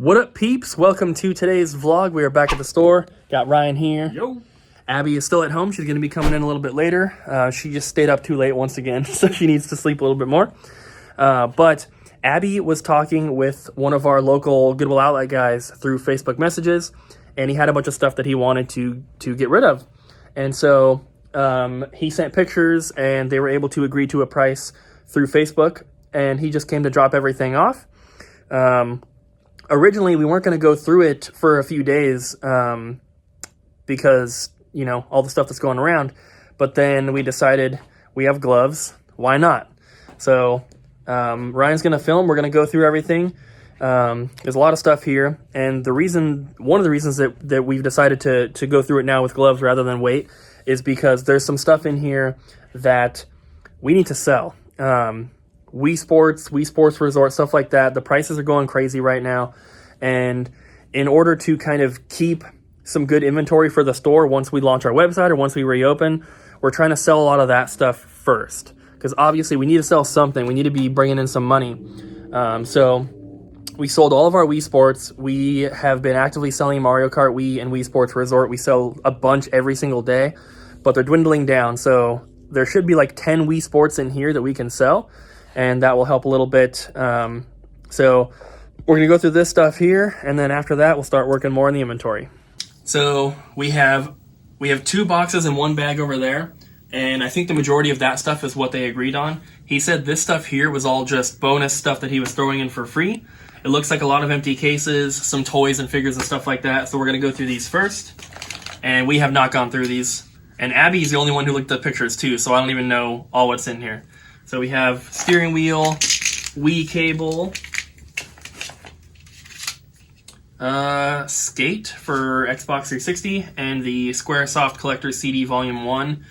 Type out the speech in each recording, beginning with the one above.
What up, peeps? Welcome to today's vlog. We are back at the store. Got Ryan here. Yo. Abby is still at home. She's going to be coming in a little bit later. She just stayed up too late once again, so she needs to sleep a little bit more. But Abby was talking with one of our local Goodwill outlet guys through Facebook messages, and he had a bunch of stuff that he wanted to get rid of. And so he sent pictures, and they were able to agree to a price through Facebook, and he just came to drop everything off. Originally, we weren't going to go through it for a few days because, you know, all the stuff that's going around. But then we decided we have gloves. Why not? So Ryan's going to film. We're going to go through everything. There's a lot of stuff here. And one of the reasons that we've decided to go through it now with gloves rather than wait is because there's some stuff in here that we need to sell. Wii Sports Resort, stuff like that. The prices are going crazy right now. And in order to kind of keep some good inventory for the store once we launch our website or once we reopen, we're trying to sell a lot of that stuff first. Because obviously we need to sell something. We need to be bringing in some money. So we sold all of our Wii Sports. We have been actively selling Mario Kart Wii and Wii Sports Resort. We sell a bunch every single day, but they're dwindling down. So there should be like 10 Wii Sports in here that we can sell, and that will help a little bit. So we're going to go through this stuff here, and then after that, we'll start working more in the inventory. So we have 2 boxes and 1 bag over there, and I think the majority of that stuff is what they agreed on. He said this stuff here was all just bonus stuff that he was throwing in for free. It looks like a lot of empty cases, some toys and figures and stuff like that, so we're going to go through these first, and we have not gone through these. And Abby's the only one who looked at the pictures too, so I don't even know all what's in here. So we have steering wheel, Wii cable, Skate for Xbox 360, and the Squaresoft Collector CD Volume 1,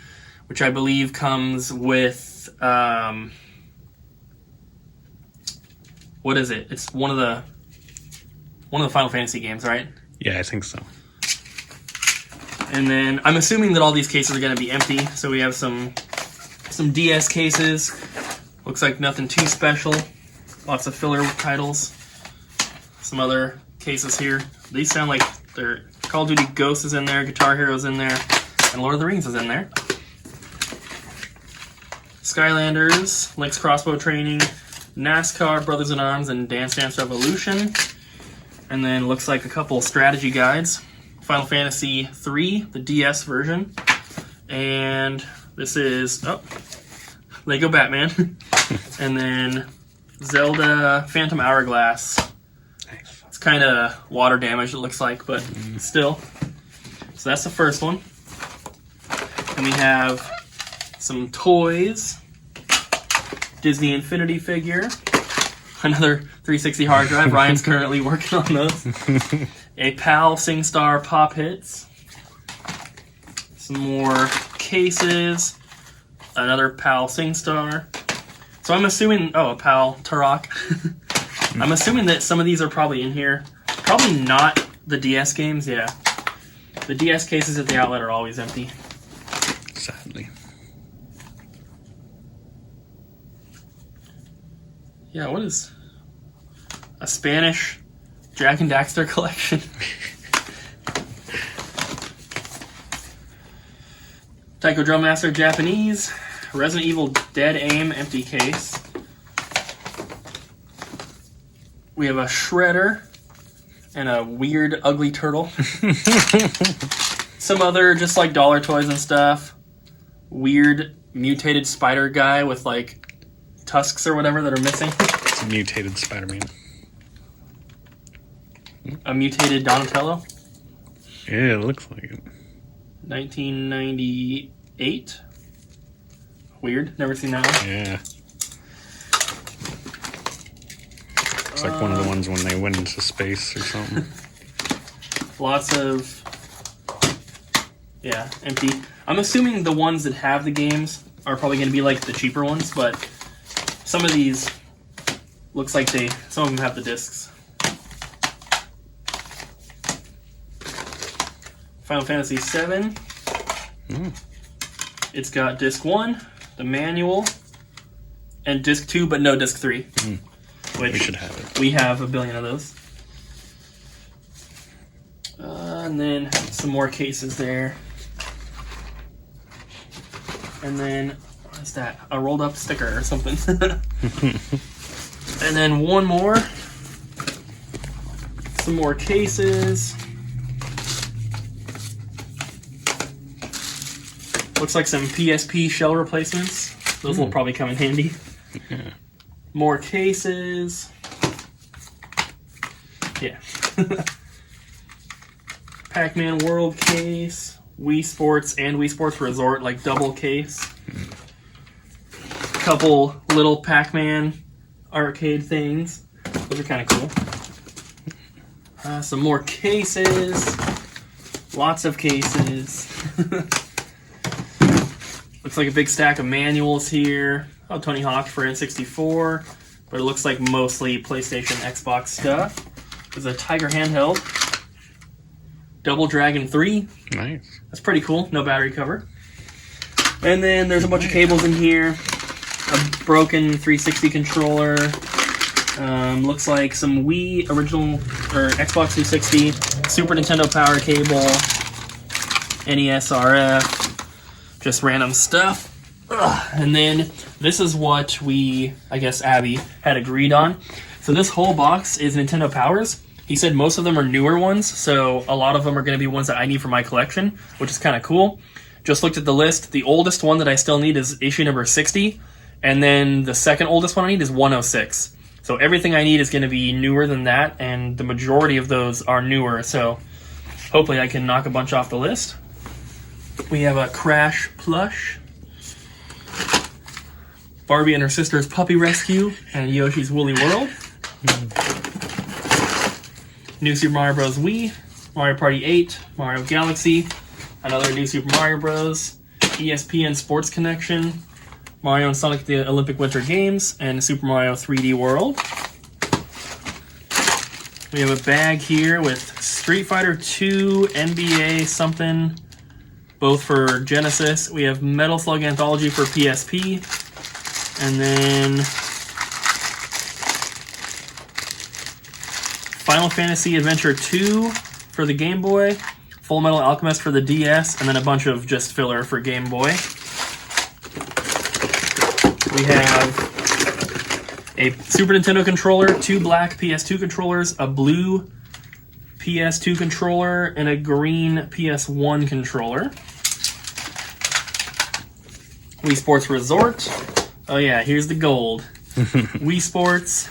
which I believe comes with, what is it? It's one of the Final Fantasy games, right? Yeah, I think so. And then I'm assuming that all these cases are going to be empty, so we have some DS cases. Looks like nothing too special. Lots of filler titles. Some other cases here. These sound like they're Call of Duty Ghosts is in there, Guitar Hero's in there, and Lord of the Rings is in there. Skylanders, Link's Crossbow Training, NASCAR, Brothers in Arms, and Dance Dance Revolution. And then looks like a couple strategy guides. Final Fantasy 3, the DS version. And this is, Lego Batman. And then Zelda Phantom Hourglass. Nice. It's kind of water damaged, it looks like, but still. So that's the first one. And we have some toys. Disney Infinity figure. Another 360 hard drive. Ryan's currently working on those. A PAL SingStar Pop Hits. Some more cases. Another PAL SingStar. So I'm assuming, a PAL Turok. I'm assuming that some of these are probably in here. Probably not the DS games, yeah. The DS cases at the outlet are always empty. Sadly. Yeah, what is a Spanish Jak and Daxter collection? Taiko Drum Master Japanese. Resident Evil Dead Aim empty case. We have a Shredder and a weird ugly turtle. Some other just like dollar toys and stuff. Weird mutated spider guy with like tusks or whatever that are missing. It's a mutated Spider-Man. A mutated Donatello. Yeah, it looks like it. 1998. Weird. Never seen that one. Yeah. It's like one of the ones when they went into space or something. Lots of, empty. I'm assuming the ones that have the games are probably going to be like the cheaper ones, but some of these looks like some of them have the discs. Final Fantasy VII. It's got disc 1, the manual, and disc 2, but no disc 3. Which We should have it. We have a billion of those. And then some more cases there. And then, what is that? A rolled up sticker or something. And then one more. Some more cases. Looks like some PSP shell replacements. Those will probably come in handy. Yeah. More cases. Yeah. Pac-Man World case. Wii Sports and Wii Sports Resort, like double case. Couple little Pac-Man arcade things. Those are kind of cool. Some more cases. Lots of cases. Looks like a big stack of manuals here. Oh, Tony Hawk for N64. But it looks like mostly PlayStation, Xbox stuff. There's a Tiger handheld. Double Dragon 3. Nice. That's pretty cool. No battery cover. And then there's a bunch of cables in here. A broken 360 controller. Looks like some Wii original or Xbox 360, Super Nintendo power cable, NES RF, just random stuff. And then this is what I guess Abby had agreed on. So this whole box is Nintendo Powers. He said most of them are newer ones, so a lot of them are going to be ones that I need for my collection, which is kind of cool. Just looked at the list. The oldest one that I still need is issue number 60, and then the second oldest one I need is 106. So everything I need is going to be newer than that, and the majority of those are newer, so hopefully I can knock a bunch off the list. We have a Crash plush, Barbie and her sister's Puppy Rescue, and Yoshi's Woolly World. New Super Mario Bros. Wii, Mario Party 8, Mario Galaxy, another New Super Mario Bros., ESPN Sports Connection, Mario and Sonic the Olympic Winter Games, and Super Mario 3D World. We have a bag here with Street Fighter 2, NBA something, both for Genesis. We have Metal Slug Anthology for PSP, and then Final Fantasy Adventure 2 for the Game Boy, Full Metal Alchemist for the DS, and then a bunch of just filler for Game Boy. We have a Super Nintendo controller, 2 black PS2 controllers, a blue PS2 controller, and a green PS1 controller. Wii Sports Resort. Oh yeah, here's the gold. Wii Sports.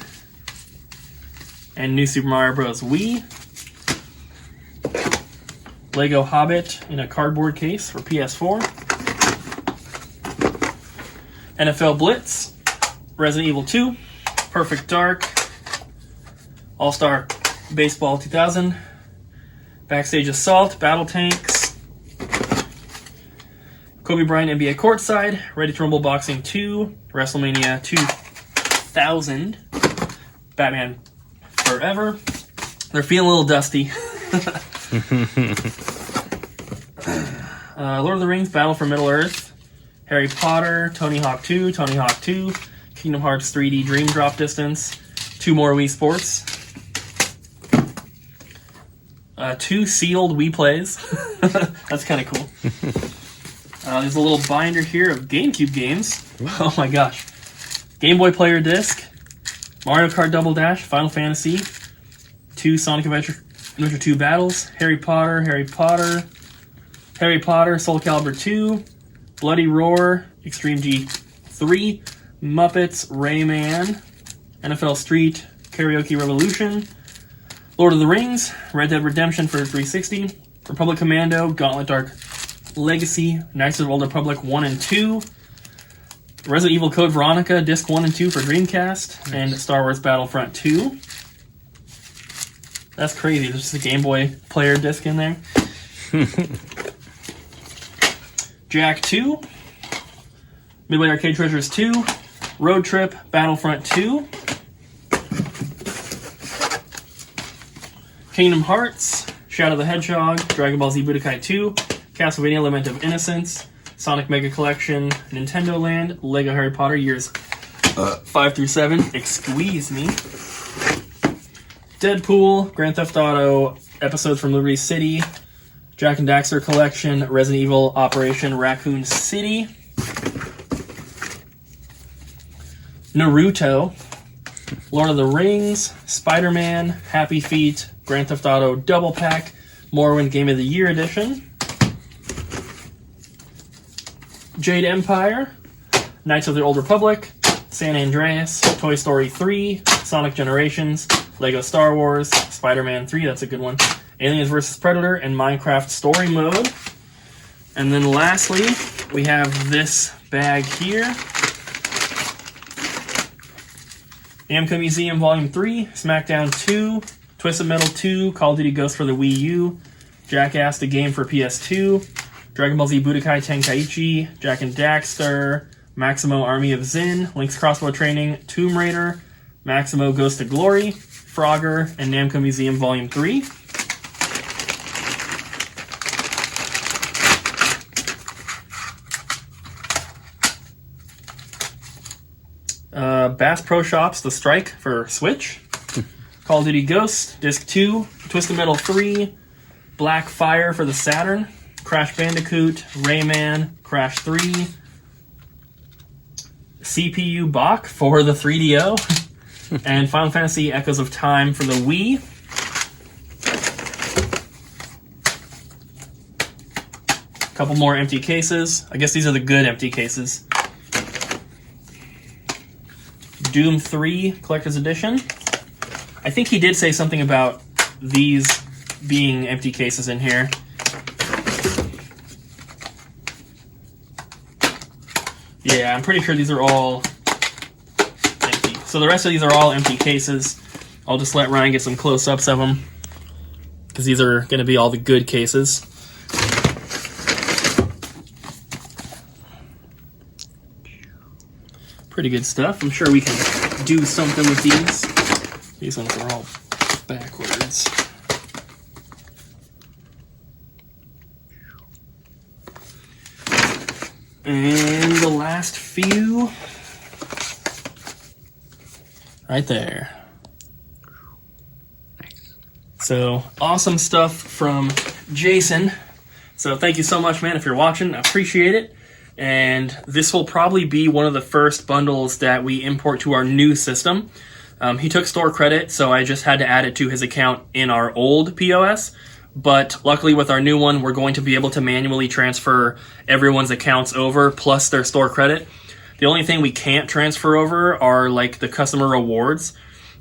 And New Super Mario Bros. Wii. Lego Hobbit in a cardboard case for PS4. NFL Blitz. Resident Evil 2. Perfect Dark. All-Star Baseball 2000. Backstage Assault. Battle Tanks. Kobe Bryant NBA Courtside. Ready to Rumble Boxing 2. WrestleMania 2000. Batman Forever. They're feeling a little dusty. Lord of the Rings, Battle for Middle-earth. Harry Potter, Tony Hawk 2, Tony Hawk 2, Kingdom Hearts 3D Dream Drop Distance, 2 more Wii Sports. 2 sealed Wii Plays. That's kind of cool. There's a little binder here of GameCube games. Oh my gosh. Game Boy Player Disc. Mario Kart Double Dash, Final Fantasy, 2 Sonic Adventure 2 Battles, Harry Potter, Soul Calibur 2, Bloody Roar, Extreme G3, Muppets, Rayman, NFL Street, Karaoke Revolution, Lord of the Rings, Red Dead Redemption for 360, Republic Commando, Gauntlet Dark Legacy, Knights of the Old Republic 1 and 2, Resident Evil Code Veronica, Disc 1 and 2 for Dreamcast, and Star Wars Battlefront 2. That's crazy. There's just a Game Boy player disc in there. Jack 2, Midway Arcade Treasures 2, Road Trip, Battlefront 2, Kingdom Hearts, Shadow the Hedgehog, Dragon Ball Z Budokai 2, Castlevania Lament of Innocence, Sonic Mega Collection, Nintendo Land, Lego Harry Potter years 5 through 7, excuse me, Deadpool, Grand Theft Auto episodes from Liberty City, Jack and Daxter Collection, Resident Evil Operation Raccoon City, Naruto, Lord of the Rings, Spider-Man, Happy Feet, Grand Theft Auto Double Pack, Morrowind Game of the Year Edition, Jade Empire, Knights of the Old Republic, San Andreas, Toy Story 3, Sonic Generations, Lego Star Wars, Spider-Man 3, that's a good one, Aliens vs. Predator, and Minecraft Story Mode. And then lastly, we have this bag here. Namco Museum Volume 3, SmackDown 2, Twisted Metal 2, Call of Duty Ghosts for the Wii U, Jackass the Game for PS2, Dragon Ball Z Budokai Tenkaichi, Jack and Daxter, Maximo Army of Zin, Link's Crossbow Training, Tomb Raider, Maximo Goes to Glory, Frogger, and Namco Museum Volume 3. Bass Pro Shops The Strike for Switch, Call of Duty Ghosts, Disc 2, Twisted Metal 3, Black Fire for the Saturn, Crash Bandicoot, Rayman, Crash 3, CPU Bach for the 3DO, and Final Fantasy Echoes of Time for the Wii. A couple more empty cases. I guess these are the good empty cases. Doom 3 Collector's Edition. I think he did say something about these being empty cases in here. Yeah, I'm pretty sure these are all empty. So the rest of these are all empty cases. I'll just let Ryan get some close-ups of them, because these are going to be all the good cases. Pretty good stuff. I'm sure we can do something with these. These ones are all backwards. And the last few, right there. So, awesome stuff from Jason. So thank you so much, man, if you're watching. I appreciate it. And this will probably be one of the first bundles that we import to our new system. He took store credit, so I just had to add it to his account in our old POS. But luckily with our new one, we're going to be able to manually transfer everyone's accounts over, plus their store credit. The only thing we can't transfer over are like the customer rewards.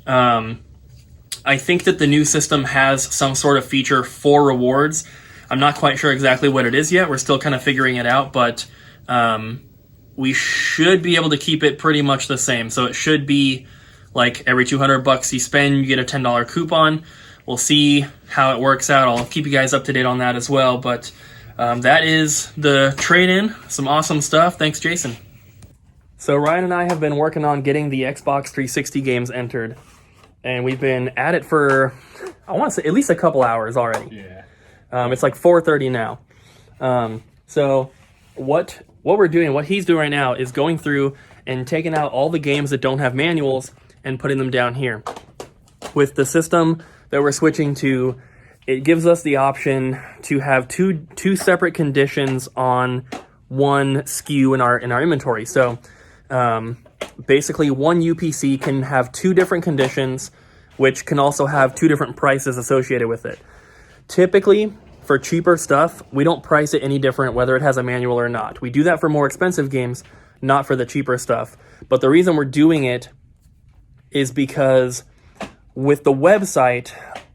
I think that the new system has some sort of feature for rewards. I'm not quite sure exactly what it is yet. We're still kind of figuring it out, but we should be able to keep it pretty much the same. So it should be like every $200 you spend, you get a $10 coupon. We'll see how it works out. I'll keep you guys up to date on that as well. But that is the trade-in. Some awesome stuff. Thanks, Jason. So Ryan and I have been working on getting the Xbox 360 games entered. And we've been at it for, I want to say, at least a couple hours already. Yeah. It's like 4:30 now. So what we're doing, what he's doing right now is going through and taking out all the games that don't have manuals and putting them down here. With the system that we're switching to, it gives us the option to have two separate conditions on one SKU in our inventory. So basically one UPC can have two different conditions, which can also have two different prices associated with it. Typically, for cheaper stuff, we don't price it any different whether it has a manual or not. We do that for more expensive games, not for the cheaper stuff. But the reason we're doing it is because with the website,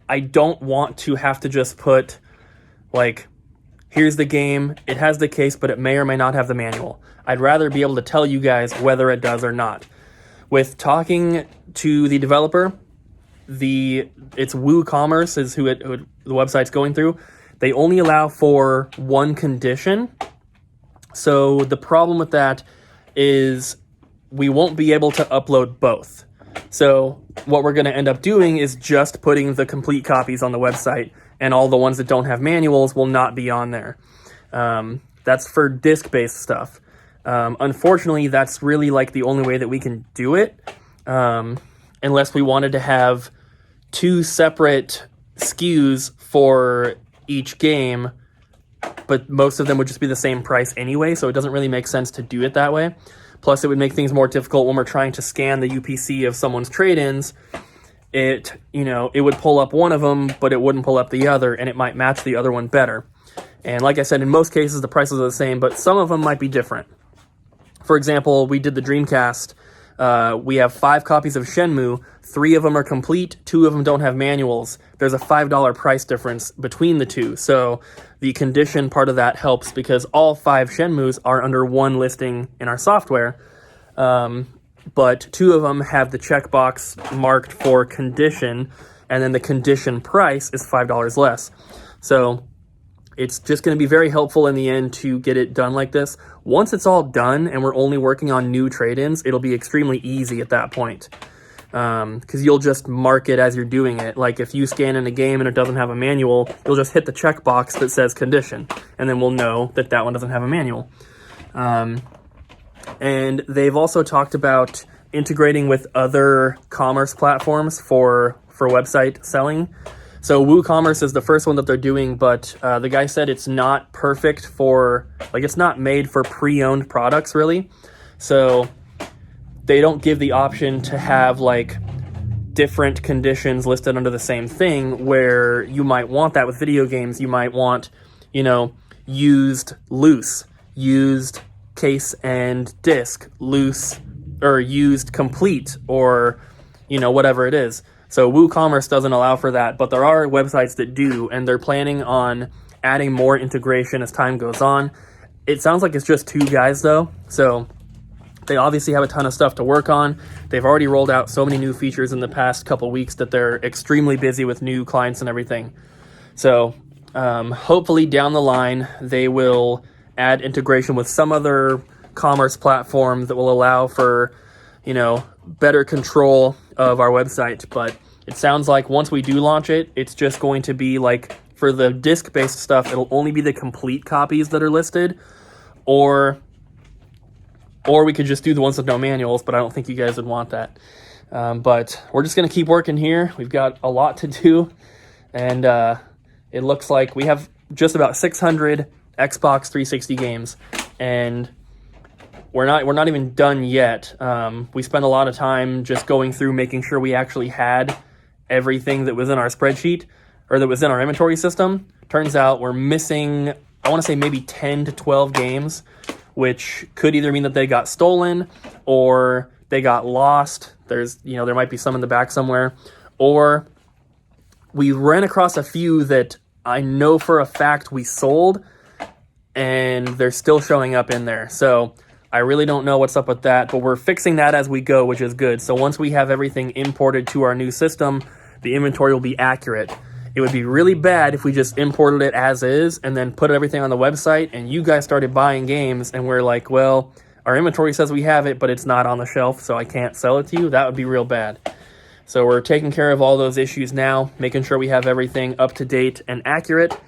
I don't want to have to just put, like, here's the game, it has the case, but it may or may not have the manual. I'd rather be able to tell you guys whether it does or not. With talking to the developer, it's WooCommerce is who the website's going through. They only allow for one condition. So the problem with that is we won't be able to upload both. So what we're going to end up doing is just putting the complete copies on the website, and all the ones that don't have manuals will not be on there. That's for disc-based stuff. Unfortunately, that's really like the only way that we can do it, unless we wanted to have two separate SKUs for each game but most of them would just be the same price anyway, so it doesn't really make sense to do it that way. Plus, it would make things more difficult when we're trying to scan the UPC of someone's trade-ins. It would pull up one of them, but it wouldn't pull up the other, and it might match the other one better. And like I said, in most cases, the prices are the same, but some of them might be different. For example, we did the Dreamcast. We have 5 copies of Shenmue. 3 of them are complete. 2 of them don't have manuals. There's a $5 price difference between the 2. So the condition part of that helps because all 5 Shenmues are under one listing in our software. But 2 of them have the checkbox marked for condition, and then the condition price is $5 less. So it's just going to be very helpful in the end to get it done like this. Once it's all done and we're only working on new trade-ins, it'll be extremely easy at that point. Because you'll just mark it as you're doing it. Like if you scan in a game and it doesn't have a manual, you'll just hit the checkbox that says condition, and then we'll know that that one doesn't have a manual. And they've also talked about integrating with other commerce platforms for website selling. So WooCommerce is the first one that they're doing, but the guy said it's not perfect for, it's not made for pre-owned products, really. So they don't give the option to have, different conditions listed under the same thing, where you might want that with video games. You might want, used loose, used case and disc, loose, or used complete, or, whatever it is. So WooCommerce doesn't allow for that, but there are websites that do, and they're planning on adding more integration as time goes on. It sounds like it's just 2 guys, though, so they obviously have a ton of stuff to work on. They've already rolled out so many new features in the past couple weeks that they're extremely busy with new clients and everything. So hopefully down the line, they will add integration with some other commerce platform that will allow for, better control of our website. But it sounds like once we do launch it, it's just going to be for the disc-based stuff, it'll only be the complete copies that are listed, or we could just do the ones with no manuals, but I don't think you guys would want that. But we're just going to keep working here. We've got a lot to do, and it looks like we have just about 600 Xbox 360 games, and we're not even done yet. We spent a lot of time just going through making sure we actually had everything that was in our spreadsheet, or that was in our inventory system. Turns out we're missing, I want to say maybe 10 to 12 games, which could either mean that they got stolen or they got lost. There's, there might be some in the back somewhere, or we ran across a few that I know for a fact we sold, and they're still showing up in there. So I really don't know what's up with that, but we're fixing that as we go, which is good. So once we have everything imported to our new system, the inventory will be accurate. It would be really bad if we just imported it as is and then put everything on the website and you guys started buying games and we're like, well, our inventory says we have it, but it's not on the shelf, so I can't sell it to you. That would be real bad. So we're taking care of all those issues now, making sure we have everything up to date and accurate,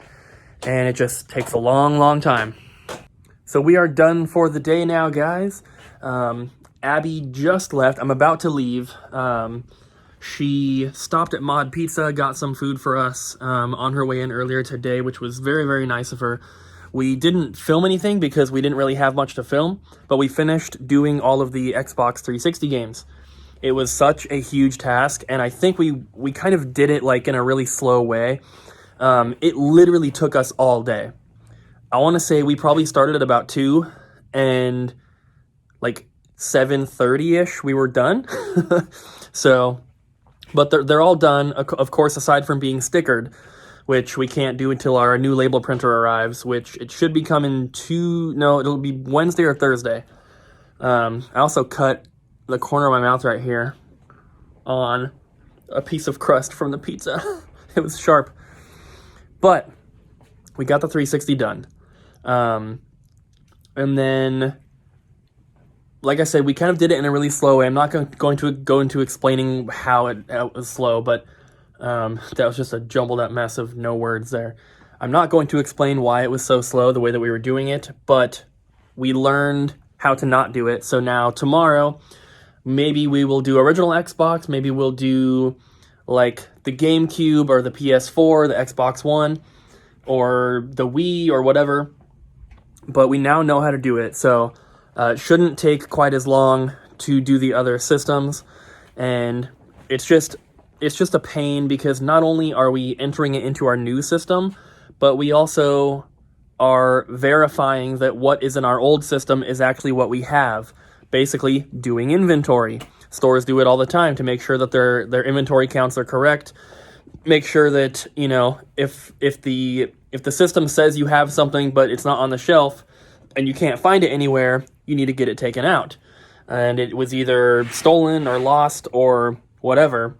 and it just takes a long, long time. So we are done for the day now, guys. Abby just left. I'm about to leave. She stopped at Mod Pizza, got some food for us on her way in earlier today, which was very, very nice of her. We didn't film anything because we didn't really have much to film, but we finished doing all of the Xbox 360 games. It was such a huge task, and I think we kind of did it in a really slow way. It literally took us all day. I want to say we probably started at about 2, and 7:30ish we were done. So, but they're all done, of course, aside from being stickered, which we can't do until our new label printer arrives, which it should be coming it'll be Wednesday or Thursday. I also cut the corner of my mouth right here on a piece of crust from the pizza. It was sharp. But we got the 360 done. And then, like I said, we kind of did it in a really slow way. I'm not going to go into explaining how it was slow, but that was just a jumbled up mess of no words there. I'm not going to explain why it was so slow the way that we were doing it, but we learned how to not do it. So now tomorrow, maybe we will do original Xbox, maybe we'll do the GameCube or the PS4, the Xbox One. or the Wii or whatever, but we now know how to do it. So it shouldn't take quite as long to do the other systems. And it's just a pain because not only are we entering it into our new system, but we also are verifying that what is in our old system is actually what we have. Basically, doing inventory. Stores do it all the time to make sure that their inventory counts are correct. Make sure that, you know, if the system says you have something but it's not on the shelf and you can't find it anywhere, you need to get it taken out. And it was either stolen or lost or whatever.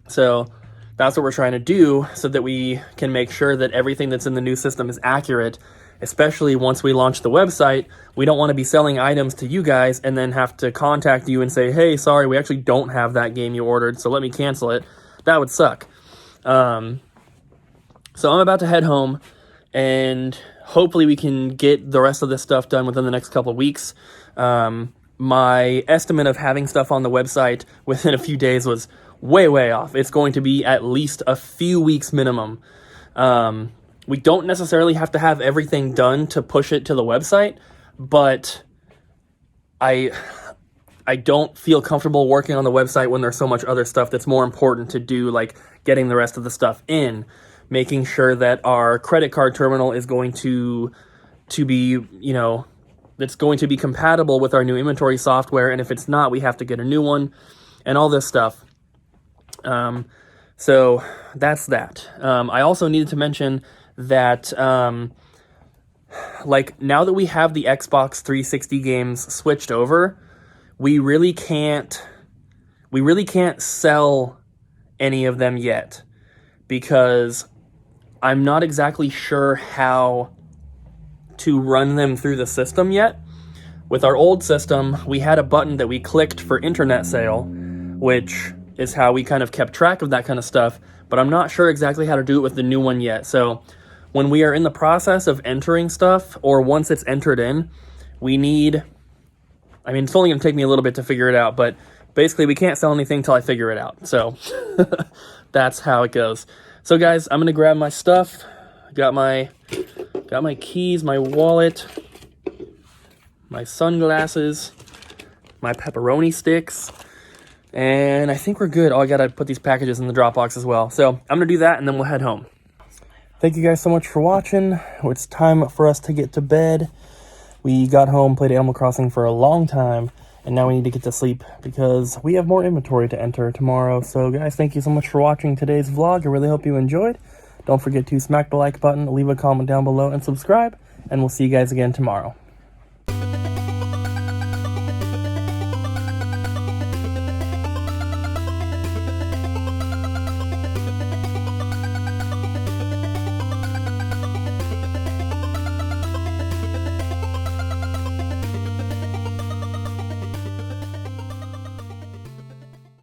So that's what we're trying to do so that we can make sure that everything that's in the new system is accurate, especially once we launch the website. We don't want to be selling items to you guys and then have to contact you and say, hey, sorry, we actually don't have that game you ordered, so let me cancel it. That would suck. So I'm about to head home, and hopefully we can get the rest of this stuff done within the next couple of weeks. My estimate of having stuff on the website within a few days was way off. It's going to be at least a few weeks minimum. We don't necessarily have to have everything done to push it to the website, but I don't feel comfortable working on the website when there's so much other stuff that's more important to do, like getting the rest of the stuff in, making sure that our credit card terminal is going to be, you know, that's going to be compatible with our new inventory software, and if it's not, we have to get a new one, and all this stuff. So that's that. I also needed to mention that, like, now that we have the Xbox 360 games switched over, we really can't sell any of them yet, because I'm not exactly sure how to run them through the system yet. With our old system, we had a button that we clicked for internet sale, which is how we kind of kept track of that kind of stuff, but I'm not sure exactly how to do it with the new one yet. So when we are in the process of entering stuff, or once it's entered in, it's only going to take me a little bit to figure it out, but basically we can't sell anything till I figure it out. So that's how it goes. So guys, I'm going to grab my stuff. Got my keys, my wallet, my sunglasses, my pepperoni sticks, and I think we're good. Oh, I got to put these packages in the Dropbox as well. So I'm going to do that, and then we'll head home. Thank you guys so much for watching. It's time for us to get to bed. We got home, played Animal Crossing for a long time, and now we need to get to sleep because we have more inventory to enter tomorrow. So guys, thank you so much for watching today's vlog. I really hope you enjoyed. Don't forget to smack the like button, leave a comment down below, and subscribe, and we'll see you guys again tomorrow.